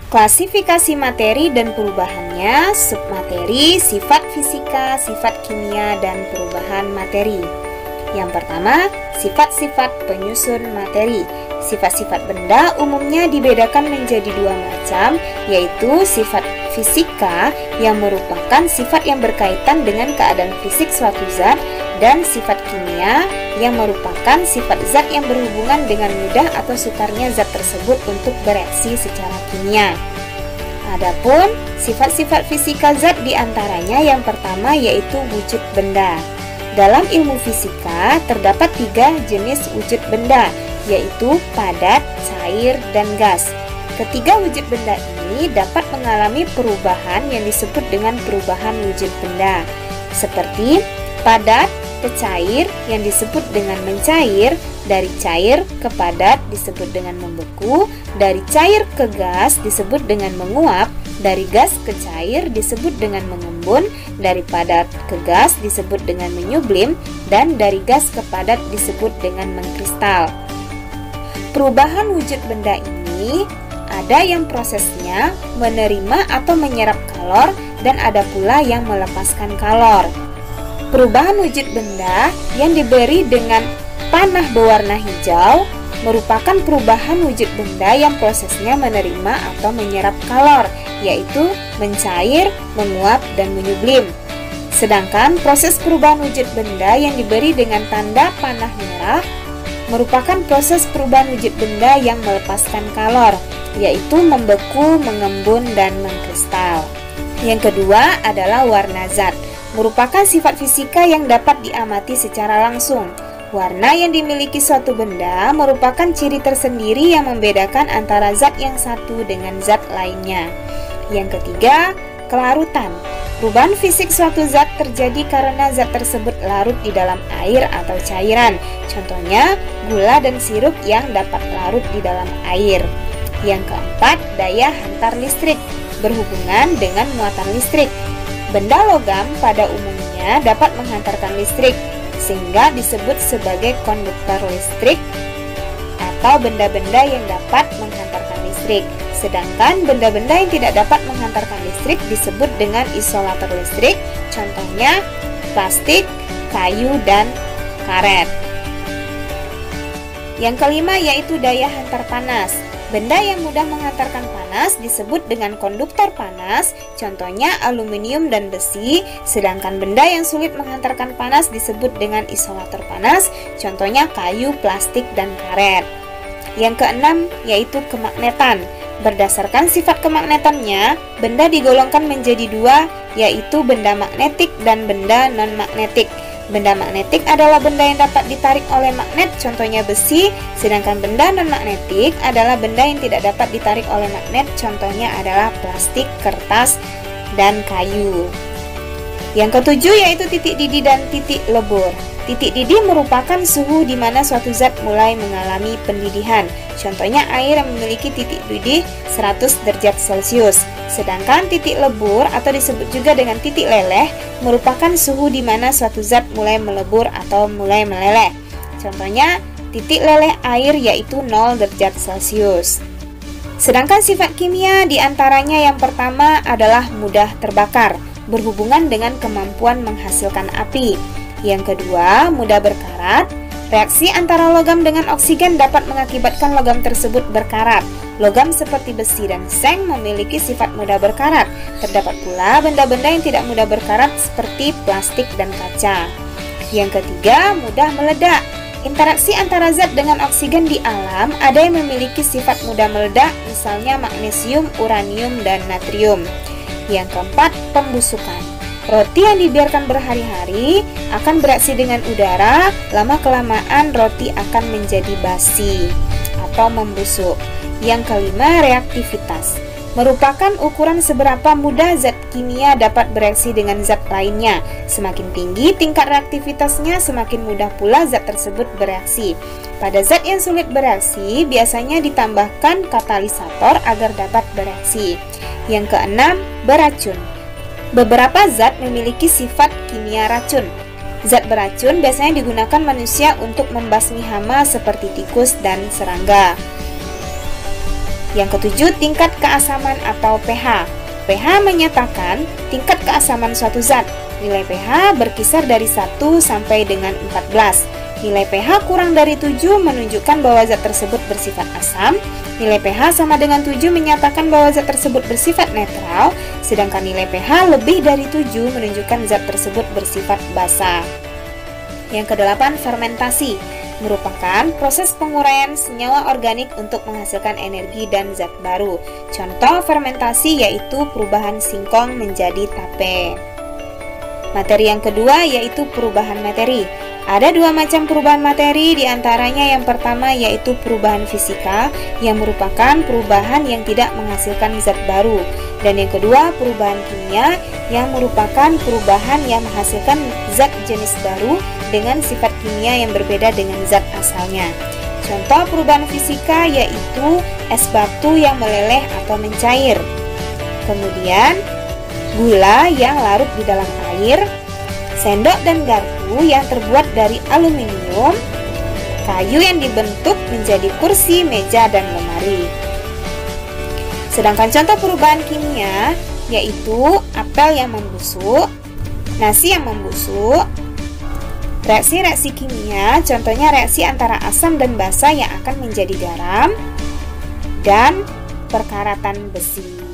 Klasifikasi materi dan perubahannya, submateri, sifat fisika, sifat kimia, dan perubahan materi. Yang pertama, sifat-sifat penyusun materi. Sifat-sifat benda umumnya dibedakan menjadi dua macam, yaitu sifat fisika yang merupakan sifat yang berkaitan dengan keadaan fisik suatu zat, dan sifat kimia yang merupakan sifat zat yang berhubungan dengan mudah atau sukarnya zat tersebut untuk bereaksi secara kimia. Adapun sifat-sifat fisika zat diantaranya yang pertama yaitu wujud benda. Dalam ilmu fisika terdapat 3 jenis wujud benda, yaitu padat, cair, dan gas. Ketiga wujud benda ini dapat mengalami perubahan yang disebut dengan perubahan wujud benda, seperti padat ke cair yang disebut dengan mencair, dari cair ke padat disebut dengan membeku, dari cair ke gas disebut dengan menguap, dari gas ke cair disebut dengan mengembun, dari padat ke gas disebut dengan menyublim, dan dari gas ke padat disebut dengan mengkristal. Perubahan wujud benda ini ada yang prosesnya menerima atau menyerap kalor dan ada pula yang melepaskan kalor. Perubahan wujud benda yang diberi dengan panah berwarna hijau merupakan perubahan wujud benda yang prosesnya menerima atau menyerap kalor, yaitu mencair, menguap, dan menyublim. Sedangkan proses perubahan wujud benda yang diberi dengan tanda panah merah merupakan proses perubahan wujud benda yang melepaskan kalor, yaitu membeku, mengembun, dan mengkristal. Yang kedua adalah warna zat, merupakan sifat fisika yang dapat diamati secara langsung. Warna yang dimiliki suatu benda merupakan ciri tersendiri yang membedakan antara zat yang satu dengan zat lainnya. Yang ketiga, kelarutan. Perubahan fisik suatu zat terjadi karena zat tersebut larut di dalam air atau cairan. Contohnya, gula dan sirup yang dapat larut di dalam air. Yang keempat, daya hantar listrik, berhubungan dengan muatan listrik. Benda logam pada umumnya dapat menghantarkan listrik, sehingga disebut sebagai konduktor listrik atau benda-benda yang dapat menghantarkan listrik. Sedangkan benda-benda yang tidak dapat menghantarkan listrik disebut dengan isolator listrik, contohnya plastik, kayu, dan karet. Yang kelima yaitu daya hantar panas. Benda yang mudah menghantarkan panas disebut dengan konduktor panas, contohnya aluminium dan besi, sedangkan benda yang sulit menghantarkan panas disebut dengan isolator panas, contohnya kayu, plastik, dan karet. Yang keenam yaitu kemagnetan. Berdasarkan sifat kemagnetannya, benda digolongkan menjadi dua, yaitu benda magnetik dan benda non-magnetik. Benda magnetik adalah benda yang dapat ditarik oleh magnet, contohnya besi, sedangkan benda non-magnetik adalah benda yang tidak dapat ditarik oleh magnet, contohnya adalah plastik, kertas, dan kayu. Yang ketujuh yaitu titik didih dan titik lebur. Titik didih merupakan suhu di mana suatu zat mulai mengalami pendidihan. Contohnya air yang memiliki titik didih 100 derajat Celcius. Sedangkan titik lebur atau disebut juga dengan titik leleh merupakan suhu di mana suatu zat mulai melebur atau mulai meleleh. Contohnya titik leleh air yaitu 0 derajat Celcius. Sedangkan sifat kimia diantaranya yang pertama adalah mudah terbakar, berhubungan dengan kemampuan menghasilkan api. Yang kedua, mudah berkarat. Reaksi antara logam dengan oksigen dapat mengakibatkan logam tersebut berkarat. Logam seperti besi dan seng memiliki sifat mudah berkarat. Terdapat pula benda-benda yang tidak mudah berkarat seperti plastik dan kaca. Yang ketiga, mudah meledak. Interaksi antara zat dengan oksigen di alam ada yang memiliki sifat mudah meledak, misalnya magnesium, uranium, dan natrium. Yang keempat, pembusukan. Roti yang dibiarkan berhari-hari akan bereaksi dengan udara, lama-kelamaan roti akan menjadi basi atau membusuk. Yang kelima, reaktivitas. Merupakan ukuran seberapa mudah zat kimia dapat bereaksi dengan zat lainnya. Semakin tinggi tingkat reaktivitasnya, semakin mudah pula zat tersebut bereaksi. Pada zat yang sulit bereaksi, biasanya ditambahkan katalisator agar dapat bereaksi. Yang keenam, beracun. Beberapa zat memiliki sifat kimia racun. Zat beracun biasanya digunakan manusia untuk membasmi hama seperti tikus dan serangga. Yang ketujuh, tingkat keasaman atau pH. pH menyatakan tingkat keasaman suatu zat. Nilai pH berkisar dari 1 sampai dengan 14. Nilai pH kurang dari 7 menunjukkan bahwa zat tersebut bersifat asam. Nilai pH sama dengan 7 menyatakan bahwa zat tersebut bersifat netral. Sedangkan nilai pH lebih dari 7 menunjukkan zat tersebut bersifat basa. Yang kedelapan, fermentasi merupakan proses penguraian senyawa organik untuk menghasilkan energi dan zat baru. Contoh fermentasi yaitu perubahan singkong menjadi tape. Materi yang kedua yaitu perubahan materi. Ada dua macam perubahan materi, diantaranya yang pertama yaitu perubahan fisika yang merupakan perubahan yang tidak menghasilkan zat baru, dan yang kedua perubahan kimia yang merupakan perubahan yang menghasilkan zat jenis baru dengan sifat kimia yang berbeda dengan zat asalnya. Contoh perubahan fisika yaitu es batu yang meleleh atau mencair, kemudian gula yang larut di dalam air, sendok dan garpu yang terbuat dari aluminium, kayu yang dibentuk menjadi kursi, meja, dan lemari. Sedangkan contoh perubahan kimia yaitu apel yang membusuk, nasi yang membusuk. Reaksi-reaksi kimia contohnya reaksi antara asam dan basa yang akan menjadi garam, dan perkaratan besi.